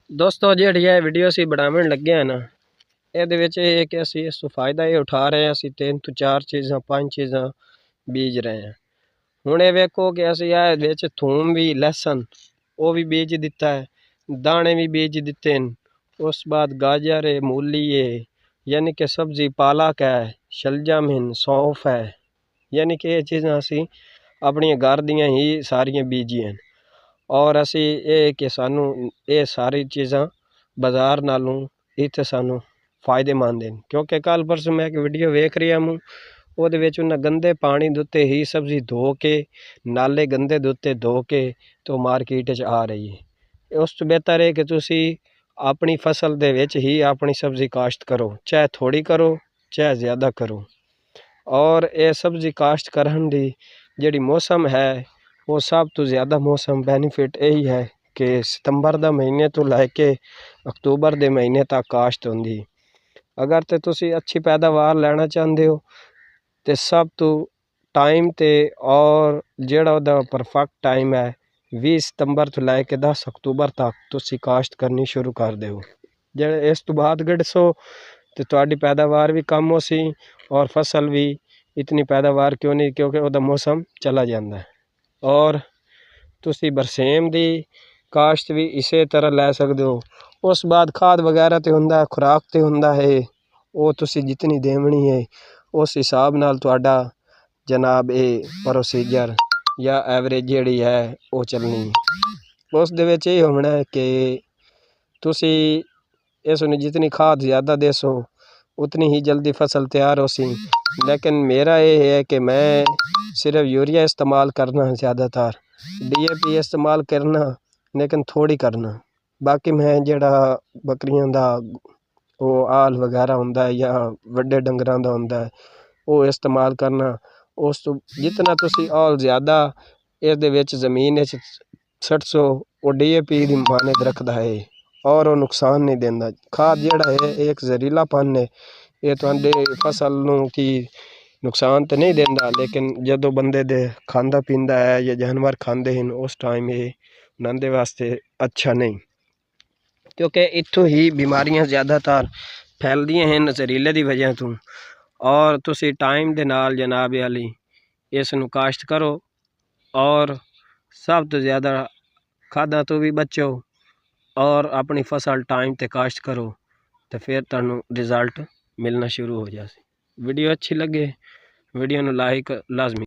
ਦੋਸਤੋ ਜਿਹੜੀ ਇਹ ਵੀਡੀਓ ਅਸੀਂ ਬਣਾਉਣ ਲੱਗੇ ਆ ਨਾ, ਇਹਦੇ ਵਿੱਚ ਇਹ ਹੈ ਕਿ ਅਸੀਂ ਇਸ ਤੋਂ ਫਾਇਦਾ ਇਹ ਉਠਾ ਰਹੇ ਹਾਂ। ਅਸੀਂ 3 ਤੋਂ 4 ਚੀਜ਼ਾਂ 5 ਚੀਜ਼ਾਂ ਬੀਜ ਰਹੇ ਹਾਂ। ਹੁਣ ਇਹ ਵੇਖੋ ਕਿ ਅਸੀਂ ਇਹ ਵਿੱਚ ਥੂਮ ਵੀ ਲਸਣ ਉਹ ਵੀ ਬੀਜ ਦਿੱਤਾ ਹੈ, ਦਾਣੇ भी बीज ਦਿੱਤੇ हैं। उस बाद गाजर है, मूली है, यानी कि सब्जी पालक है, शलजम है, सौंफ है, यानी कि ये चीज़ां असी अपनी घर दियां ही सारियां बीजियां। और असी ये कि सानू ये सारी चीज़ां बाज़ार नालों इत्थे सानू फायदेमंद हैं, क्योंकि कल परसों मैं एक वीडियो वेख रहा हूँ, ਉਹਦੇ ਵਿੱਚ ਉਹਨਾਂ ਗੰਦੇ ਪਾਣੀ ਦੇ ਉੱਤੇ ਹੀ ਸਬਜ਼ੀ ਧੋ ਕੇ ਨਾਲੇ ਗੰਦੇ ਦੇ ਉੱਤੇ ਧੋ ਕੇ ਤੋਂ ਮਾਰਕੀਟ 'ਚ ਆ ਰਹੀ ਹੈ। ਉਸ ਤੋਂ ਬਿਹਤਰ ਹੈ ਕਿ ਤੁਸੀਂ ਆਪਣੀ ਫਸਲ ਦੇ ਵਿੱਚ ਹੀ ਆਪਣੀ ਸਬਜ਼ੀ ਕਾਸ਼ਤ ਕਰੋ, ਚਾਹੇ ਥੋੜੀ ਕਰੋ ਚਾਹੇ ਜ਼ਿਆਦਾ ਕਰੋ। ਔਰ ਇਹ ਸਬਜ਼ੀ ਕਾਸ਼ਤ ਕਰਨ ਦੀ ਜਿਹੜੀ ਮੌਸਮ ਹੈ ਉਹ ਸਭ ਤੋਂ ਜ਼ਿਆਦਾ ਮੌਸਮ ਬੈਨੀਫਿਟ ਇਹੀ ਹੈ ਕਿ ਸਤੰਬਰ ਦਾ ਮਹੀਨੇ ਤੋਂ ਲੈ ਕੇ ਅਕਤੂਬਰ ਦੇ ਮਹੀਨੇ ਤੱਕ ਕਾਸ਼ਤ ਹੁੰਦੀ। ਅਗਰ ਤੇ ਤੁਸੀਂ ਅੱਛੀ ਪੈਦਾਵਾਰ ਲੈਣਾ ਚਾਹੁੰਦੇ ਹੋ ਤੇ सब तो टाइम ते और जेड़ा उहदा परफेक्ट टाइम है 20 सितंबर तो लैके 10 अक्तूबर तक तुसी काश्त करनी शुरू कर दो। जेड़े इस तो बाद गढ़सो तो तुहाडी पैदावार भी कम हो सी और फसल भी इतनी पैदावार क्यों नहीं, क्योंकि उहदा मौसम चला जाता है। और तुसी बरसेम दी काश्त भी इसे तरह लै सकते हो। उस बाद खाद वगैरह तो हुंदा है, खुराक तो हुंदा है, वो तुसी जितनी देवनी है उस हिसाब नाल तुहाडा जनाब ये प्रोसीजर या एवरेज जिहड़ी है वो चलनी। उस दे विच ये होना है कि तुसी इसनूं जितनी खाद ज़्यादा देसो उतनी ही जल्दी फसल तैयार हो सी। लेकिन मेरा ये है कि मैं सिर्फ यूरिया इस्तेमाल करना, ज़्यादातर DAP इस्तेमाल करना, लेकिन थोड़ी करना। बाकी मैं जेड़ा बकरियां दा वो आल वगैरह हुंदा है या वड्डे डंगरां दा हुंदा है वो इस्तेमाल करना। उस तो जितना तुसी आल ज़्यादा इस दे विच ज़मीन विच सटसो वो DAP दी मानद रखदा है और वो नुकसान नहीं देंदा। खाद जेड़ा है एक जहरीलापन है, ये तुहाडे फसल नूं की नुकसान तो नहीं देंदा, लेकिन जदों बंदे दे खांदा पींदा है या जानवर खांदे हैं उस टाइम ये उन्हां दे वास्ते अच्छा नहीं, क्योंकि इत्थों ही बीमारियां ज़्यादातर फैलदियां हैं जहरीले की वजह तो। और तुसी टाइम दे नाल जनाब अली इसनूं काश्त करो और सब तो ज़्यादा खादा तो भी बचो और अपनी फसल टाइम ते काश्त करो, तो फिर तुहानूं रिजल्ट मिलना शुरू हो जाए। वीडियो अच्छी लगे वीडियो नूं लाइक लाजमी।